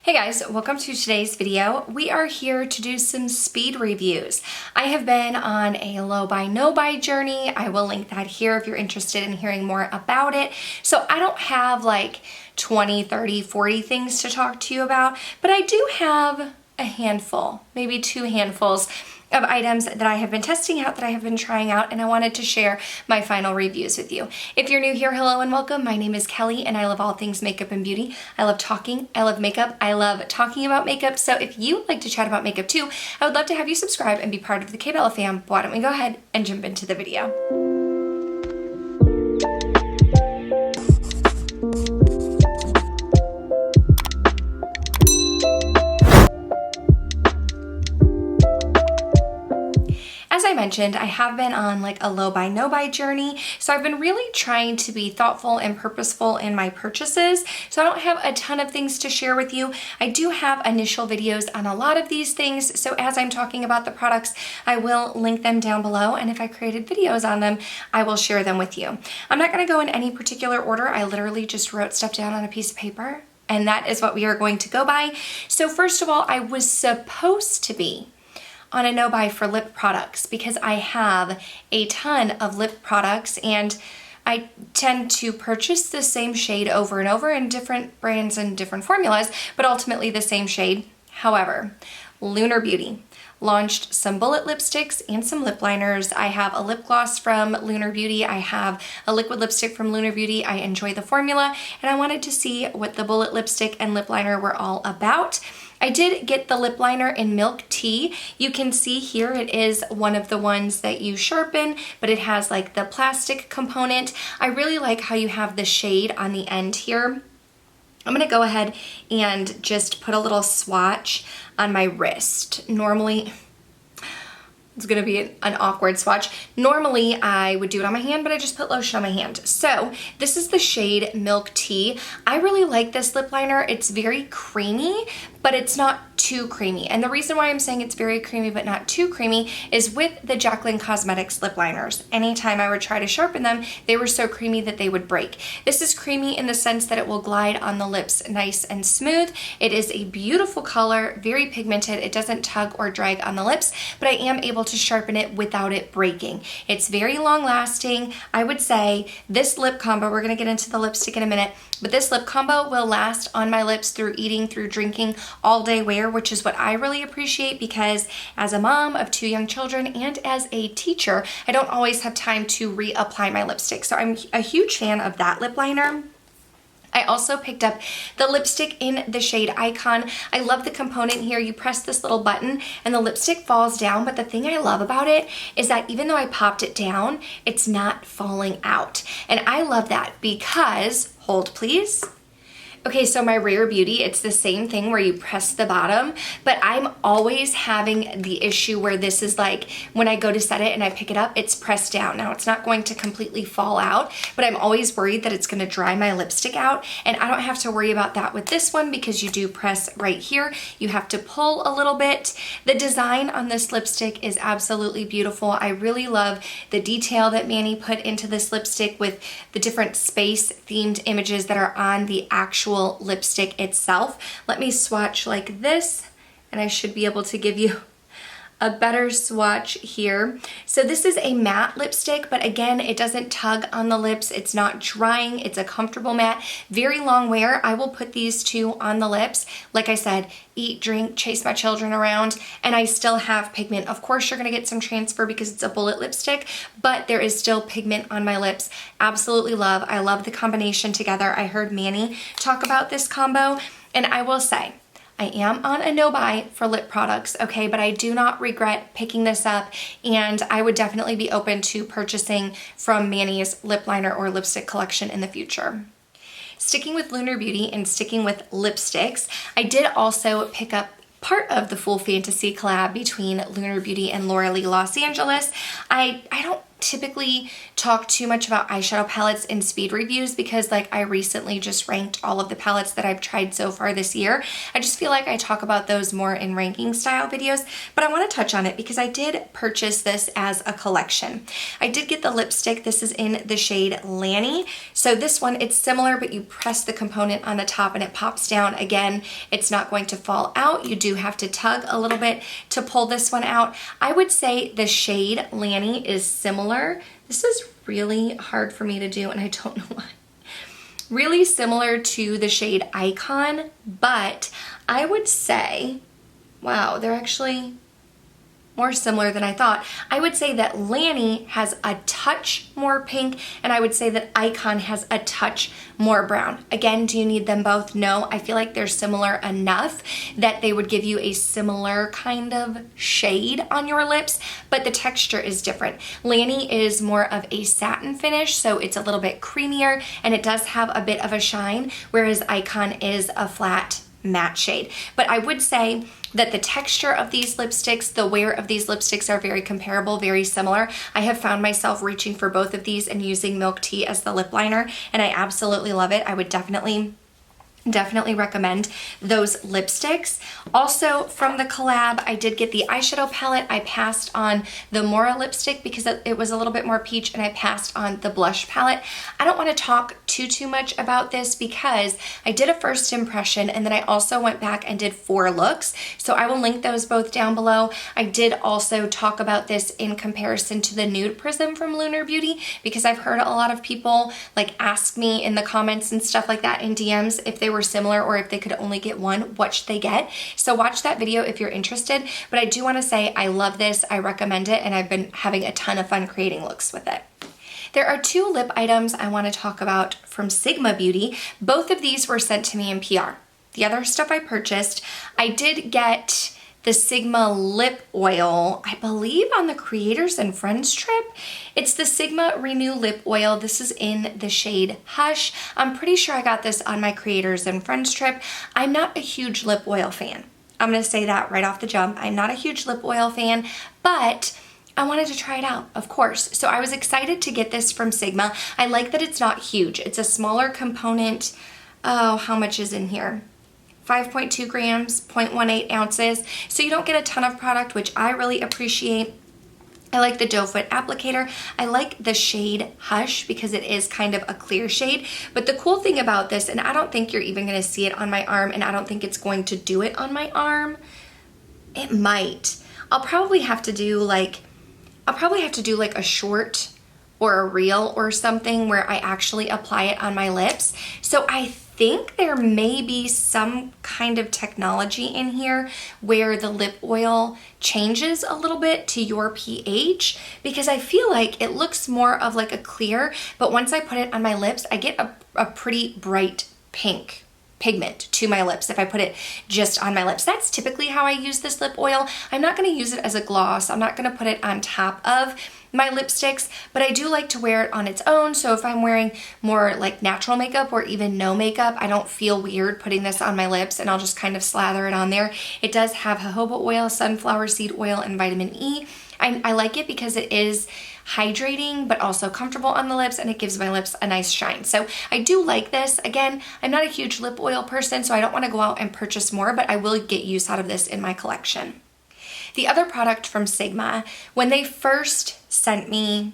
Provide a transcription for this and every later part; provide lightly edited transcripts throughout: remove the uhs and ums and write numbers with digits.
Hey guys, welcome to today's video. We are here to do some speed reviews. I have been on a low buy, no buy journey. I will link that here if you're interested in hearing more about it. So I don't have like 20, 30, 40 things to talk to you about, but I do have a handful, maybe two handfuls of items that I have been testing out, that I have been trying out, and I wanted to share my final reviews with you. If you're new here, hello and welcome. My name is Kelly and I love all things makeup and beauty. I love talking, I love makeup, I love talking about makeup. So if you like to chat about makeup too, I would love to have you subscribe and be part of the KBELLA fam. Why don't we go ahead and jump into the video. As I mentioned, I have been on like a low buy, no buy journey. So I've been really trying to be thoughtful and purposeful in my purchases. So I don't have a ton of things to share with you. I do have initial videos on a lot of these things. So as I'm talking about the products, I will link them down below. And if I created videos on them, I will share them with you. I'm not going to go in any particular order. I literally just wrote stuff down on a piece of paper, and that is what we are going to go by. So first of all, I was supposed to be on a no buy for lip products because I have a ton of lip products and I tend to purchase the same shade over and over in different brands and different formulas, but ultimately the same shade. However, Lunar Beauty launched some bullet lipsticks and some lip liners. I have a lip gloss from Lunar Beauty. I have a liquid lipstick from Lunar Beauty. I enjoy the formula and I wanted to see what the bullet lipstick and lip liner were all about. I did get the lip liner in Milk Tea. You can see here it is one of the ones that you sharpen, but it has like the plastic component. I really like how you have the shade on the end here. I'm gonna go ahead and just put a little swatch on my wrist. Normally, it's gonna be an awkward swatch. Normally I would do it on my hand, but I just put lotion on my hand. So this is the shade Milk Tea. I really like this lip liner. It's very creamy, but it's not too creamy. And the reason why I'm saying it's very creamy but not too creamy is with the Jaclyn Cosmetics lip liners. Anytime I would try to sharpen them, they were so creamy that they would break. This is creamy in the sense that it will glide on the lips nice and smooth. It is a beautiful color, very pigmented. It doesn't tug or drag on the lips, but I am able to sharpen it without it breaking. It's very long lasting. I would say this lip combo, we're gonna get into the lipstick in a minute, but this lip combo will last on my lips through eating, through drinking, all day wear, which is what I really appreciate because as a mom of 2 young children and as a teacher, I don't always have time to reapply my lipstick. So I'm a huge fan of that lip liner. I also picked up the lipstick in the shade Icon. I love the component here. You press this little button and the lipstick falls down, but the thing I love about it is that even though I popped it down, it's not falling out. And I love that because, hold please. Okay, so my Rare Beauty, it's the same thing where you press the bottom, but I'm always having the issue where this is like, when I go to set it and I pick it up, it's pressed down. Now it's not going to completely fall out, but I'm always worried that it's gonna dry my lipstick out, and I don't have to worry about that with this one because you do press right here. You have to pull a little bit. The design on this lipstick is absolutely beautiful. I really love the detail that Manny put into this lipstick with the different space themed images that are on the actual lipstick itself. Let me swatch like this and I should be able to give you a better swatch here. So this is a matte lipstick, but again, it doesn't tug on the lips. It's not drying. It's a comfortable matte. Very long wear. I will put these two on the lips. Like I said, eat, drink, chase my children around, and I still have pigment. Of course, you're gonna get some transfer because it's a bullet lipstick, but there is still pigment on my lips. Absolutely love. I love the combination together. I heard Manny talk about this combo, and I will say, I am on a no buy for lip products, okay, but I do not regret picking this up, and I would definitely be open to purchasing from Manny's lip liner or lipstick collection in the future. Sticking with Lunar Beauty and sticking with lipsticks, I did also pick up part of the Full Fantasy collab between Lunar Beauty and Laura Lee Los Angeles. I don't typically talk too much about eyeshadow palettes in speed reviews because like I recently just ranked all of the palettes that I've tried so far this year. I just feel like I talk about those more in ranking style videos, but I want to touch on it because I did purchase this as a collection. I did get the lipstick. This is in the shade Lanny. So this one, it's similar, but you press the component on the top and it pops down. Again, it's not going to fall out. You do have to tug a little bit to pull this one out. I would say the shade Lanny is similar. This is really hard for me to do and I don't know why. Really similar to the shade Icon, but I would say, wow, they're actually more similar than I thought. I would say that Lanny has a touch more pink, and I would say that Icon has a touch more brown. Again, do you need them both? No, I feel like they're similar enough that they would give you a similar kind of shade on your lips, but the texture is different. Lanny is more of a satin finish, so it's a little bit creamier, and it does have a bit of a shine, whereas Icon is a flat matte shade. But I would say that the texture of these lipsticks, the wear of these lipsticks are very comparable, very similar. I have found myself reaching for both of these and using Milk Tea as the lip liner, and I absolutely love it. I would definitely recommend those lipsticks. Also from the collab, I did get the eyeshadow palette. I passed on the Mora lipstick because it was a little bit more peach, and I passed on the blush palette. I don't want to talk too much about this because I did a first impression and then I also went back and did 4 looks. So I will link those both down below. I did also talk about this in comparison to the nude Prism from Lunar Beauty because I've heard a lot of people like ask me in the comments and stuff like that in DMs if they were similar or if they could only get one, what should they get? So watch that video if you're interested. But I do want to say I love this, I recommend it, and I've been having a ton of fun creating looks with it. There are 2 lip items I want to talk about from Sigma Beauty. Both of these were sent to me in PR. The other stuff I purchased, I did get the Sigma lip oil, I believe on the Creators and Friends trip. It's the Sigma Renew lip oil. This is in the shade Hush. I'm pretty sure I got this on my Creators and Friends trip. I'm not a huge lip oil fan. I'm gonna say that right off the jump. I'm not a huge lip oil fan, but I wanted to try it out, of course. So I was excited to get this from Sigma. I like that it's not huge. It's a smaller component. Oh, how much is in here? 5.2 grams, 0.18 ounces. So you don't get a ton of product, which I really appreciate. I like the doe foot applicator. I like the shade Hush because it is kind of a clear shade. But the cool thing about this, and I don't think you're even gonna see it on my arm, and I don't think it's going to do it on my arm. It might. I'll probably have to do like a short or a reel or something where I actually apply it on my lips. So I think there may be some kind of technology in here where the lip oil changes a little bit to your pH, because I feel like it looks more of like a clear, but once I put it on my lips, I get a pretty bright pink pigment to my lips if I put it just on my lips. That's typically how I use this lip oil. I'm not going to use it as a gloss. I'm not going to put it on top of my lipsticks, but I do like to wear it on its own. So if I'm wearing more like natural makeup or even no makeup, I don't feel weird putting this on my lips, and I'll just kind of slather it on there. It does have jojoba oil, sunflower seed oil, and vitamin E. I like it because it is hydrating but also comfortable on the lips, and it gives my lips a nice shine. So I do like this. Again, I'm not a huge lip oil person, so I don't want to go out and purchase more, but I will get use out of this in my collection. The other product from Sigma, when they first sent me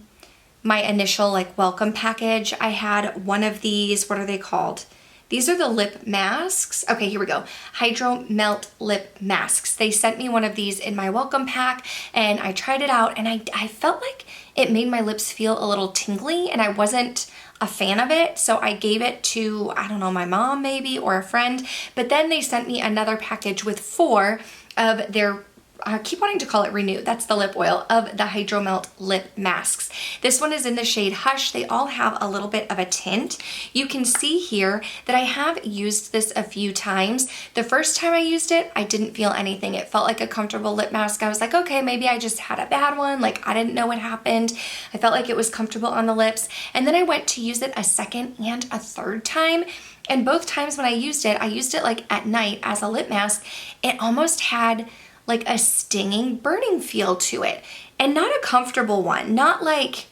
my initial like welcome package, I had one of these, what are they called? These are the lip masks. Okay, here we go. Hydro Melt Lip Masks. They sent me one of these in my welcome pack, and I tried it out, and I felt like it made my lips feel a little tingly, and I wasn't a fan of it. So I gave it to, I don't know, my mom maybe, or a friend. But then they sent me another package with 4 of their, I keep wanting to call it Renew, that's the lip oil, of the Hydro Melt lip masks. This one is in the shade Hush. They all have a little bit of a tint. You can see here that I have used this a few times. The first time I used it, I didn't feel anything. It felt like a comfortable lip mask. I was like, okay, maybe I just had a bad one. Like, I didn't know what happened. I felt like it was comfortable on the lips. And then I went to use it a second and a third time. And both times when I used it like at night as a lip mask. It almost had like a stinging, burning feel to it, and not a comfortable one. Not like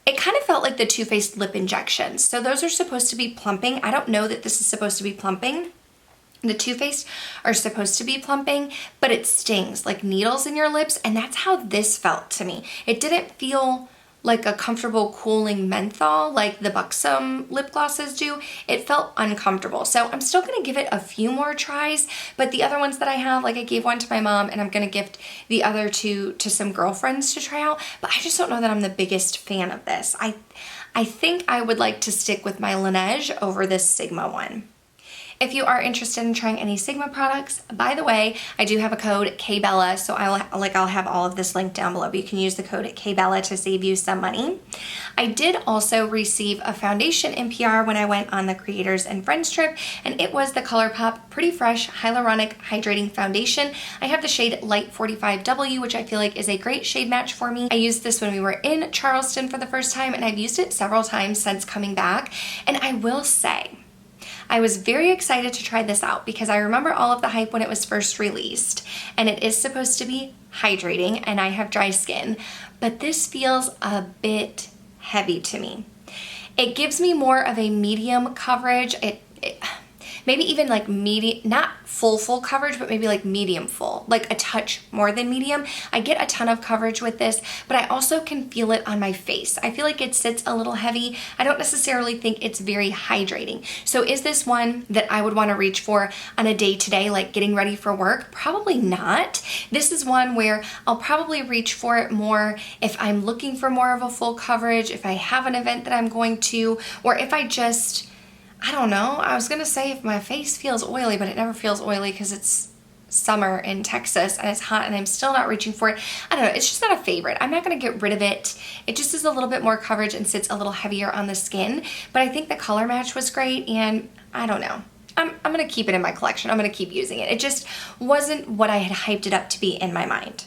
It kind of felt like the Too Faced lip injections. So those are supposed to be plumping. I don't know that this is supposed to be plumping. The Too Faced are supposed to be plumping, but it stings like needles in your lips, and that's how this felt to me. It didn't feel like a comfortable cooling menthol like the Buxom lip glosses do. It felt uncomfortable. So I'm still gonna give it a few more tries, but the other ones that I have, like I gave one to my mom and I'm gonna gift the other two to some girlfriends to try out, but I just don't know that I'm the biggest fan of this. I think I would like to stick with my Laneige over this Sigma one. If you are interested in trying any Sigma products, by the way, I do have a code KBELLA, so I'll have all of this linked down below, but you can use the code KBELLA to save you some money. I did also receive a foundation in PR when I went on the Creators and Friends trip, and it was the Colourpop Pretty Fresh Hyaluronic Hydrating Foundation. I have the shade Light 45W, which I feel like is a great shade match for me. I used this when we were in Charleston for the first time, and I've used it several times since coming back, and I will say, I was very excited to try this out because I remember all of the hype when it was first released, and it is supposed to be hydrating, and I have dry skin, but this feels a bit heavy to me. It gives me more of a medium coverage. Maybe even like medium, not full coverage, but maybe like medium full, like a touch more than medium. I get a ton of coverage with this, but I also can feel it on my face. I feel like it sits a little heavy. I don't necessarily think it's very hydrating. So is this one that I would want to reach for on a day-to-day, like getting ready for work? Probably not. This is one where I'll probably reach for it more if I'm looking for more of a full coverage, if I have an event that I'm going to, or if I don't know. I was gonna say if my face feels oily, but it never feels oily because it's summer in Texas and it's hot and I'm still not reaching for it. I don't know. It's just not a favorite. I'm not gonna get rid of it. It just is a little bit more coverage and sits a little heavier on the skin. But I think the color match was great, and I don't know. I'm gonna keep it in my collection. I'm gonna keep using it. It just wasn't what I had hyped it up to be in my mind.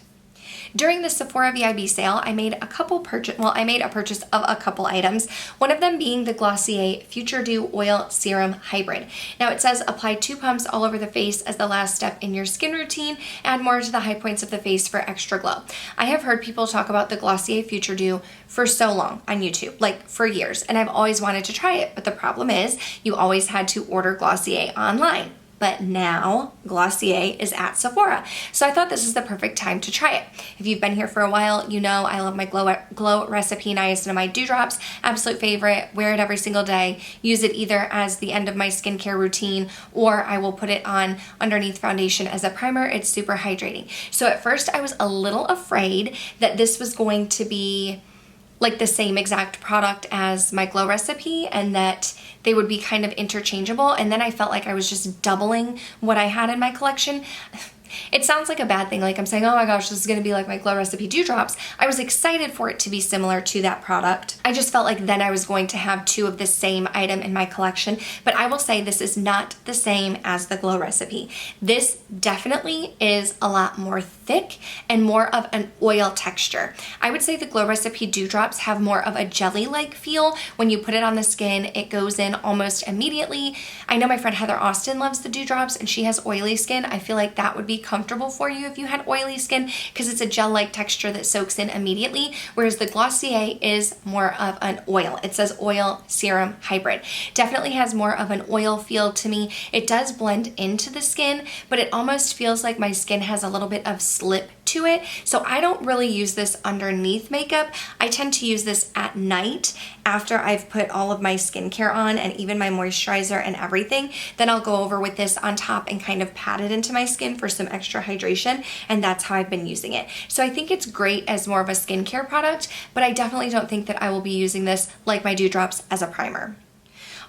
During the Sephora VIB sale, I made a purchase of a couple items, one of them being the Glossier Future Dew Oil Serum Hybrid. Now it says apply 2 pumps all over the face as the last step in your skin routine, add more to the high points of the face for extra glow. I have heard people talk about the Glossier Future Dew for so long on YouTube, like for years, and I've always wanted to try it, but the problem is you always had to order Glossier online. But now Glossier is at Sephora. So I thought this is the perfect time to try it. If you've been here for a while, you know I love my Glow Recipe Niacinamide Dewdrops. Absolute favorite. Wear it every single day. Use it either as the end of my skincare routine, or I will put it on underneath foundation as a primer. It's super hydrating. So at first I was a little afraid that this was going to be like the same exact product as my Glow Recipe and that they would be kind of interchangeable, and then I felt like I was just doubling what I had in my collection. It sounds like a bad thing, like I'm saying, oh my gosh, this is gonna be like my Glow Recipe Dewdrops. I was excited for it to be similar to that product. I just felt like then I was going to have 2 of the same item in my collection, but I will say this is not the same as the Glow Recipe. This definitely is a lot more thick and more of an oil texture. I would say the Glow Recipe Dewdrops have more of a jelly-like feel. When you put it on the skin, it goes in almost immediately. I know my friend Heather Austin loves the Dewdrops and she has oily skin. I feel like that would be comfortable for you if you had oily skin because it's a gel-like texture that soaks in immediately, whereas the Glossier is more of an oil. It says Oil Serum Hybrid. Definitely has more of an oil feel to me. It does blend into the skin, but it almost feels like my skin has a little bit of slip to it. So I don't really use this underneath makeup. I tend to use this at night after I've put all of my skincare on and even my moisturizer and everything. Then I'll go over with this on top and kind of pat it into my skin for some extra hydration, and that's how I've been using it. So I think it's great as more of a skincare product, but I definitely don't think that I will be using this like my Dewdrops as a primer.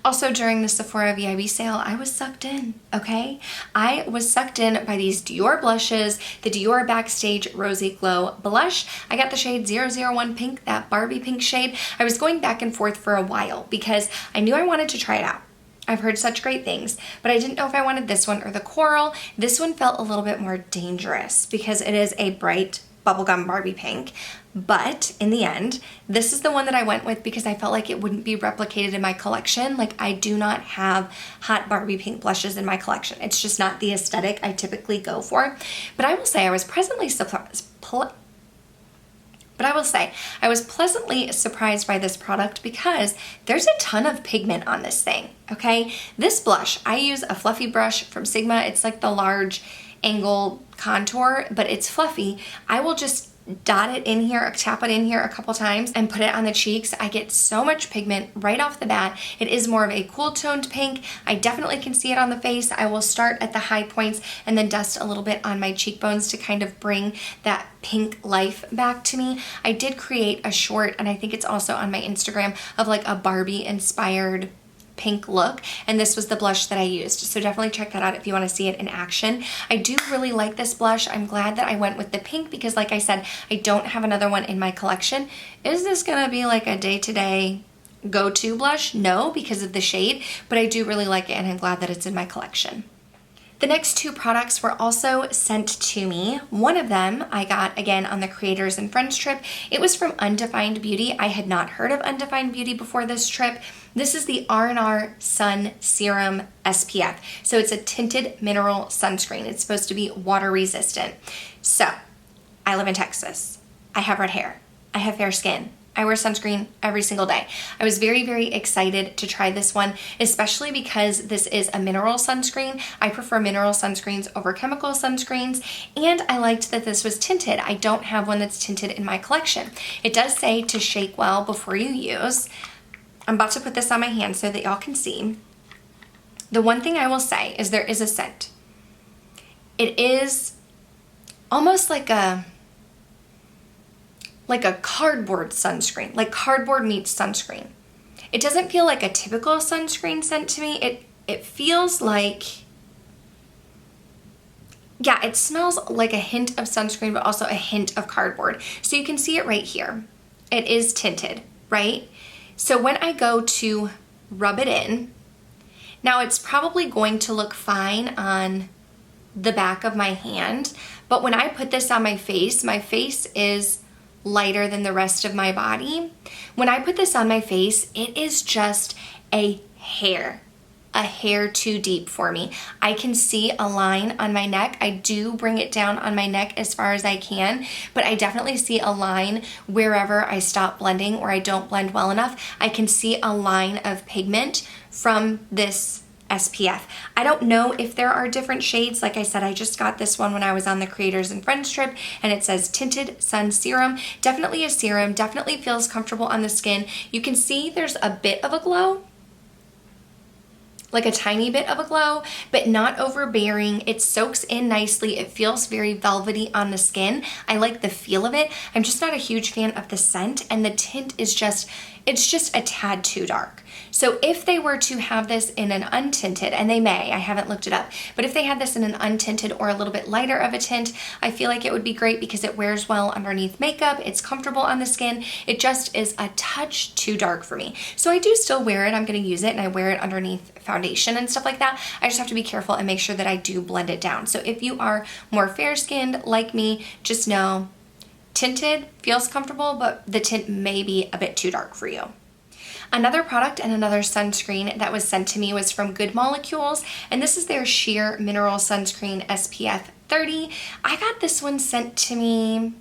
Also, during the Sephora VIB sale, I was sucked in, okay? I was sucked in by these Dior blushes, the Dior Backstage Rosy Glow Blush. I got the shade 001 Pink, that Barbie pink shade. I was going back and forth for a while because I knew I wanted to try it out. I've heard such great things, but I didn't know if I wanted this one or the coral. This one felt a little bit more dangerous because it is a bright bubblegum Barbie pink. But in the end, this is the one that I went with because I felt like it wouldn't be replicated in my collection. Like, I do not have hot Barbie pink blushes in my collection. It's just not the aesthetic I typically go for. But I will say I was But I will say, I was pleasantly surprised by this product because there's a ton of pigment on this thing, okay? This blush, I use a fluffy brush from Sigma. It's like the large angle contour, but it's fluffy. I will just dot it in here, tap it in here a couple times and put it on the cheeks. I get so much pigment right off the bat. It is more of a cool toned pink. I definitely can see it on the face. I will start at the high points and then dust a little bit on my cheekbones to kind of bring that pink life back to me. I did create a short, and I think it's also on my Instagram, of like a Barbie inspired pink look, and this was the blush that I used. So definitely check that out if you want to see it in action. I do really like this blush. I'm glad that I went with the pink because, like I said, I don't have another one in my collection. Is this gonna be like a day-to-day go-to blush? No, because of the shade, but I do really like it and I'm glad that it's in my collection. The next two products were also sent to me. One of them I got, again, on the Creators and Friends trip. It was from Undefined Beauty. I had not heard of Undefined Beauty before this trip. This is the R&R Sun Serum SPF. So it's a tinted mineral sunscreen. It's supposed to be water resistant. So, I live in Texas. I have red hair. I have fair skin. I wear sunscreen every single day. I was very, very excited to try this one, especially because this is a mineral sunscreen. I prefer mineral sunscreens over chemical sunscreens, and I liked that this was tinted. I don't have one that's tinted in my collection. It does say to shake well before you use. I'm about to put this on my hand so that y'all can see. The one thing I will say is there is a scent. It is almost like a cardboard sunscreen, like cardboard meets sunscreen. It doesn't feel like a typical sunscreen scent to me. It feels like, yeah, it smells like a hint of sunscreen, but also a hint of cardboard. So you can see it right here. It is tinted, right? So when I go to rub it in, now it's probably going to look fine on the back of my hand, but when I put this on my face is lighter than the rest of my body. When I put this on my face, it is just a hair too deep for me. I can see a line on my neck. I do bring it down on my neck as far as I can, but I definitely see a line wherever I stop blending or I don't blend well enough. I can see a line of pigment from this SPF. I don't know if there are different shades. Like I said, I just got this one when I was on the Creators and Friends trip, and it says Tinted Sun Serum. Definitely a serum, definitely feels comfortable on the skin. You can see there's a bit of a glow, like a tiny bit of a glow, but not overbearing. It soaks in nicely. It feels very velvety on the skin. I like the feel of it. I'm just not a huge fan of the scent, and the tint is just, it's just a tad too dark. So if they were to have this in an untinted, and they may, I haven't looked it up, but if they had this in an untinted or a little bit lighter of a tint, I feel like it would be great because it wears well underneath makeup, it's comfortable on the skin, it just is a touch too dark for me. So I do still wear it, I'm gonna use it, and I wear it underneath foundation and stuff like that. I just have to be careful and make sure that I do blend it down. So if you are more fair-skinned like me, just know tinted feels comfortable, but the tint may be a bit too dark for you. Another product and another sunscreen that was sent to me was from Good Molecules, and this is their Sheer Mineral Sunscreen SPF 30. I got this one sent to me,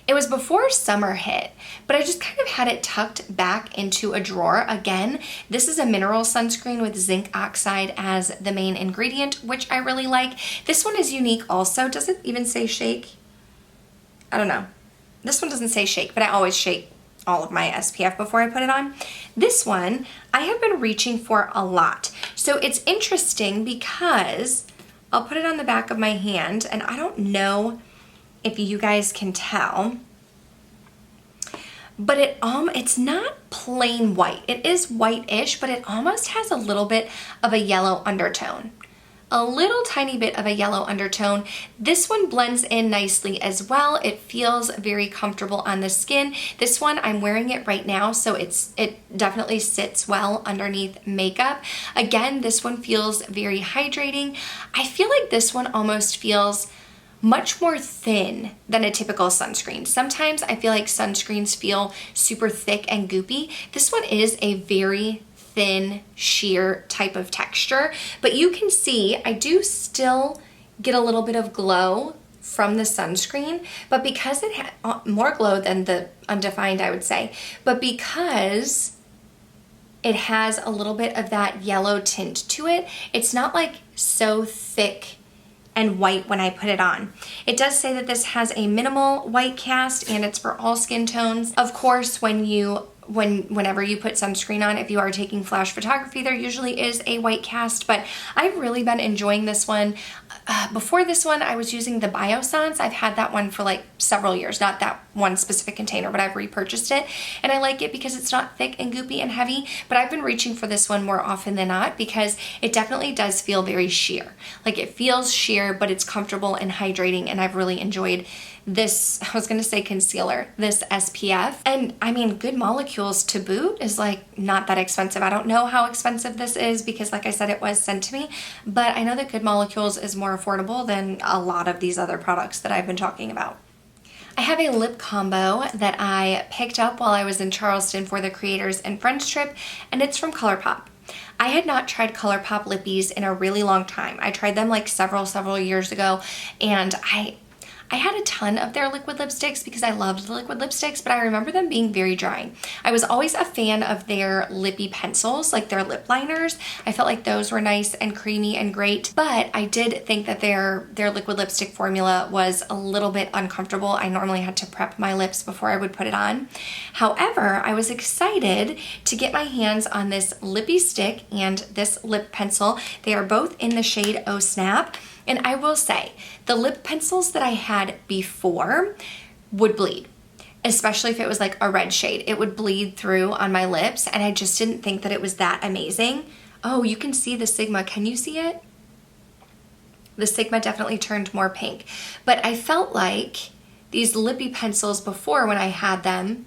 it was before summer hit, but I just kind of had it tucked back into a drawer. Again, this is a mineral sunscreen with zinc oxide as the main ingredient, which I really like. This one is unique also. Does it even say shake? I don't know. This one doesn't say shake, but I always shake all of my SPF before I put it on. This one, I have been reaching for a lot. So it's interesting because I'll put it on the back of my hand, and I don't know if you guys can tell, but it's not plain white. It is white-ish, but it almost has a little bit of a yellow undertone. A little tiny bit of a yellow undertone. This one blends in nicely as well. It feels very comfortable on the skin. This one, I'm wearing it right now, so it definitely sits well underneath makeup. Again, this one feels very hydrating. I feel like this one almost feels much more thin than a typical sunscreen. Sometimes I feel like sunscreens feel super thick and goopy. This one is a very thin, sheer type of texture, but you can see I do still get a little bit of glow from the sunscreen, but because it had more glow than the Undefined, I would say, but because it has a little bit of that yellow tint to it, it's not like so thick and white when I put it on. It does say that this has a minimal white cast and it's for all skin tones. Of course, whenever you put sunscreen on, if you are taking flash photography, there usually is a white cast, but I've really been enjoying this one. Before this one, I was using the Biossance. I've had that one for like several years, not that one specific container, but I've repurchased it, and I like it because it's not thick and goopy and heavy, but I've been reaching for this one more often than not because it definitely does feel very sheer. Like it feels sheer, but it's comfortable and hydrating, and I've really enjoyed this, I was gonna say concealer, this SPF. And I mean, Good Molecules to boot is like not that expensive. I don't know how expensive this is because like I said, it was sent to me, but I know that Good Molecules is more affordable than a lot of these other products that I've been talking about. I have a lip combo that I picked up while I was in Charleston for the Creators and Friends trip, and it's from Colourpop. I had not tried Colourpop lippies in a really long time. I tried them like several years ago, and I had a ton of their liquid lipsticks because I loved the liquid lipsticks, but I remember them being very dry. I was always a fan of their lippy pencils, like their lip liners. I felt like those were nice and creamy and great, but I did think that their liquid lipstick formula was a little bit uncomfortable. I normally had to prep my lips before I would put it on. However, I was excited to get my hands on this lippy stick and this lip pencil. They are both in the shade Oh Snap. And I will say, the lip pencils that I had before would bleed, especially if it was like a red shade. It would bleed through on my lips, and I just didn't think that it was that amazing. Oh, you can see the Sigma. Can you see it? The Sigma definitely turned more pink. But I felt like these lippy pencils before, when I had them,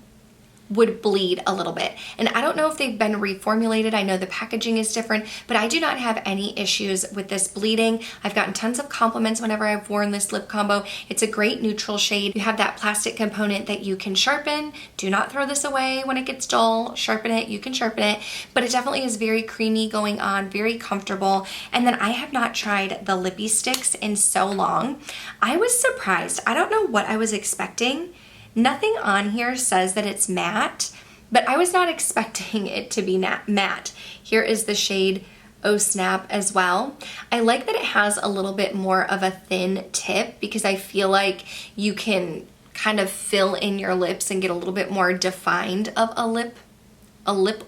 would bleed a little bit. And I don't know if they've been reformulated. I know the packaging is different, but I do not have any issues with this bleeding. I've gotten tons of compliments whenever I've worn this lip combo. It's a great neutral shade. You have that plastic component that you can sharpen. Do not throw this away when it gets dull. Sharpen it, you can sharpen it, but it definitely is very creamy going on, very comfortable. And then I have not tried the lippy sticks in so long. I was surprised. I don't know what I was expecting. Nothing on here says that it's matte, but I was not expecting it to be matte. Here is the shade Oh Snap as well. I like that it has a little bit more of a thin tip because I feel like you can kind of fill in your lips and get a little bit more defined of a lip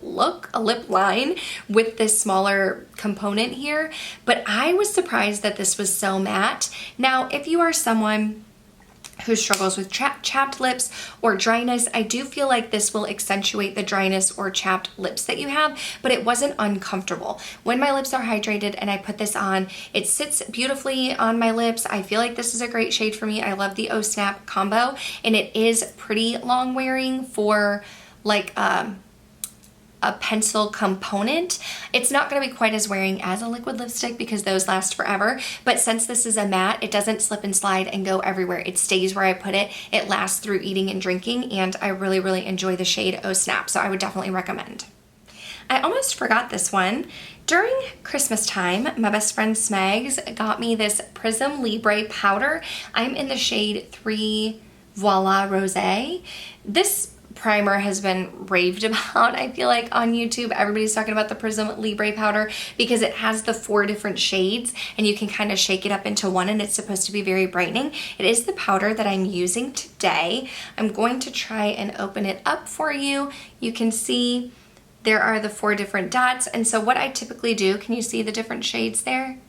look, a lip line with this smaller component here. But I was surprised that this was so matte. Now, if you are someone who struggles with chapped lips or dryness, I do feel like this will accentuate the dryness or chapped lips that you have, but it wasn't uncomfortable. When my lips are hydrated and I put this on, it sits beautifully on my lips. I feel like this is a great shade for me. I love the Oh Snap combo, and it is pretty long wearing for like a pencil component. It's not going to be quite as wearing as a liquid lipstick because those last forever, but since this is a matte, it doesn't slip and slide and go everywhere. It stays where I put it. It lasts through eating and drinking, and I really enjoy the shade Oh Snap, so I would definitely recommend. I almost forgot this one. During Christmas time, my best friend Smegs got me this Prism Libre powder. I'm in the shade 3 Voila Rosé. This primer has been raved about, I feel like, on YouTube. Everybody's talking about the Prism Libre powder because it has the 4 different shades and you can kind of shake it up into one, and it's supposed to be very brightening. It is the powder that I'm using today. I'm going to try and open it up for you. You can see there are the 4 different dots, and so what I typically do, can you see the different shades there?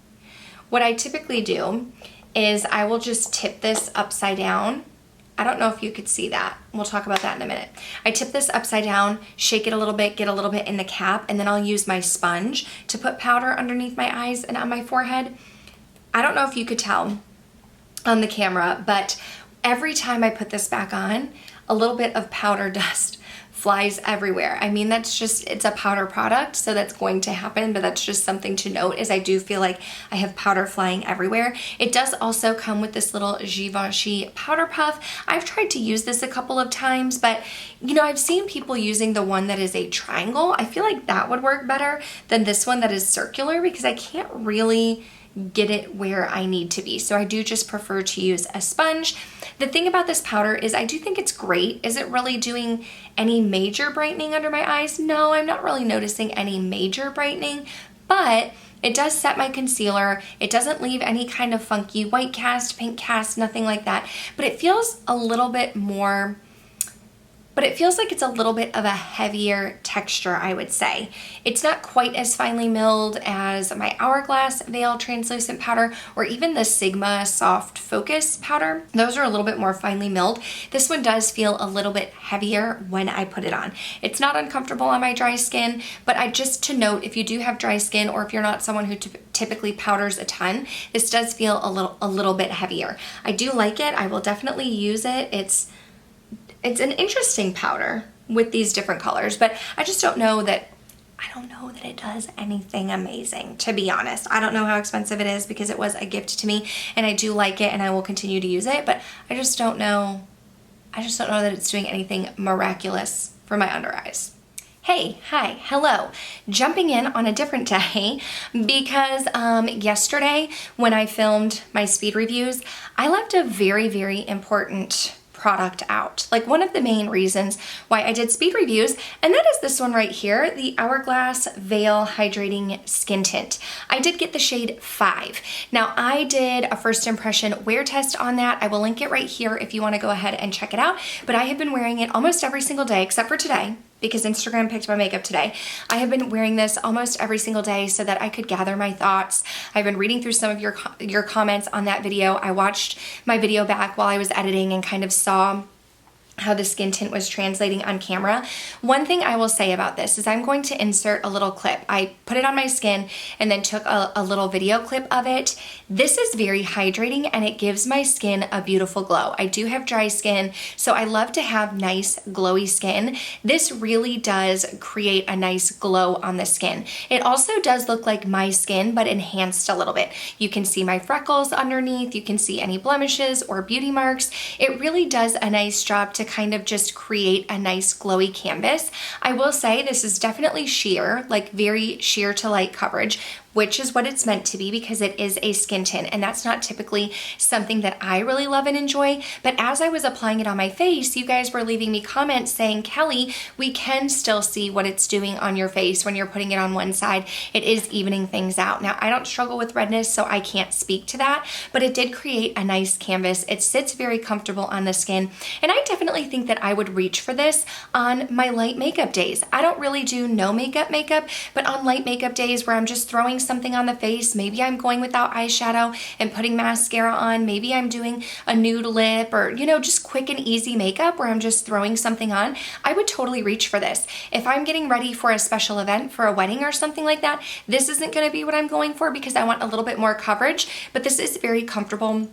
What I typically do is I will just tip this upside down. I don't know if you could see that. We'll talk about that in a minute. I tip this upside down, shake it a little bit, get a little bit in the cap, and then I'll use my sponge to put powder underneath my eyes and on my forehead. I don't know if you could tell on the camera, but every time I put this back on, a little bit of powder dust flies everywhere. I mean, that's just, it's a powder product, so that's going to happen, but that's just something to note, is I do feel like I have powder flying everywhere. It does also come with this little Givenchy powder puff. I've tried to use this a couple of times, but you know, I've seen people using the one that is a triangle. I feel like that would work better than this one that is circular because I can't really get it where I need to be. So I do just prefer to use a sponge. The thing about this powder is I do think it's great. Is it really doing any major brightening under my eyes? No, I'm not really noticing any major brightening, but it does set my concealer. It doesn't leave any kind of funky white cast, pink cast, nothing like that. But it feels a little bit more, but it feels like it's a little bit of a heavier texture, I would say. It's not quite as finely milled as my Hourglass Veil Translucent Powder or even the Sigma Soft Focus Powder. Those are a little bit more finely milled. This one does feel a little bit heavier when I put it on. It's not uncomfortable on my dry skin, but just to note, if you do have dry skin or if you're not someone who typically powders a ton, this does feel a little bit heavier. I do like it. I will definitely use it. It's an interesting powder with these different colors, but I just don't know that, it does anything amazing, to be honest. I don't know how expensive it is because it was a gift to me and I do like it and I will continue to use it, but I just don't know that it's doing anything miraculous for my under eyes. Hey, hi, hello. Jumping in on a different day because yesterday when I filmed my speed reviews, I left a very, very important product out. Like one of the main reasons why I did speed reviews, and that is this one right here, the Hourglass Veil Hydrating Skin Tint. I did get the shade 5. Now I did a first impression wear test on that. I will link it right here if you want to go ahead and check it out, but I have been wearing it almost every single day except for today, because Instagram picked my makeup today. I have been wearing this almost every single day so that I could gather my thoughts. I've been reading through some of your comments on that video. I watched my video back while I was editing and kind of saw how the skin tint was translating on camera. One thing I will say about this is I'm going to insert a little clip. I put it on my skin and then took a little video clip of it. This is very hydrating and it gives my skin a beautiful glow. I do have dry skin, so I love to have nice glowy skin. This really does create a nice glow on the skin. It also does look like my skin, but enhanced a little bit. You can see my freckles underneath. You can see any blemishes or beauty marks. It really does a nice job to kind of just create a nice glowy canvas. I will say this is definitely sheer, like very sheer to light coverage, which is what it's meant to be because it is a skin tint, and that's not typically something that I really love and enjoy. But as I was applying it on my face, you guys were leaving me comments saying, Kelly, we can still see what it's doing on your face when you're putting it on one side. It is evening things out. Now, I don't struggle with redness, so I can't speak to that, but it did create a nice canvas. It sits very comfortable on the skin, and I definitely think that I would reach for this on my light makeup days. I don't really do no makeup, but on light makeup days where I'm just throwing something on the face, maybe I'm going without eyeshadow and putting mascara on, maybe I'm doing a nude lip or, just quick and easy makeup where I'm just throwing something on, I would totally reach for this. If I'm getting ready for a special event, for a wedding or something like that, this isn't going to be what I'm going for because I want a little bit more coverage, but this is very comfortable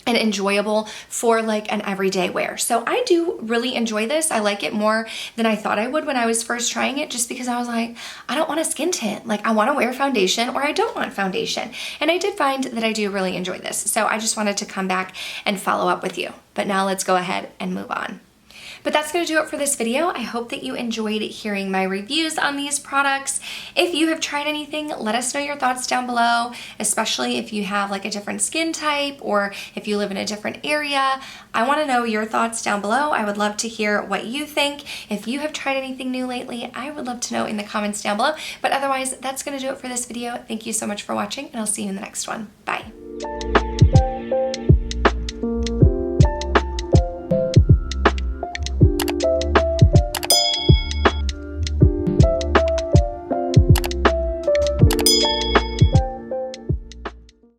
and enjoyable for like an everyday wear. So I do really enjoy this. I like it more than I thought I would when I was first trying it, just because I was like, I don't want a skin tint. Like I want to wear foundation or I don't want foundation. And I did find that I do really enjoy this. So I just wanted to come back and follow up with you. But now let's go ahead and move on. But that's going to do it for this video. I hope that you enjoyed hearing my reviews on these products. If you have tried anything, let us know your thoughts down below, especially if you have like a different skin type or if you live in a different area. I want to know your thoughts down below. I would love to hear what you think. If you have tried anything new lately, I would love to know in the comments down below. But otherwise, that's going to do it for this video. Thank you so much for watching, and I'll see you in the next one. Bye.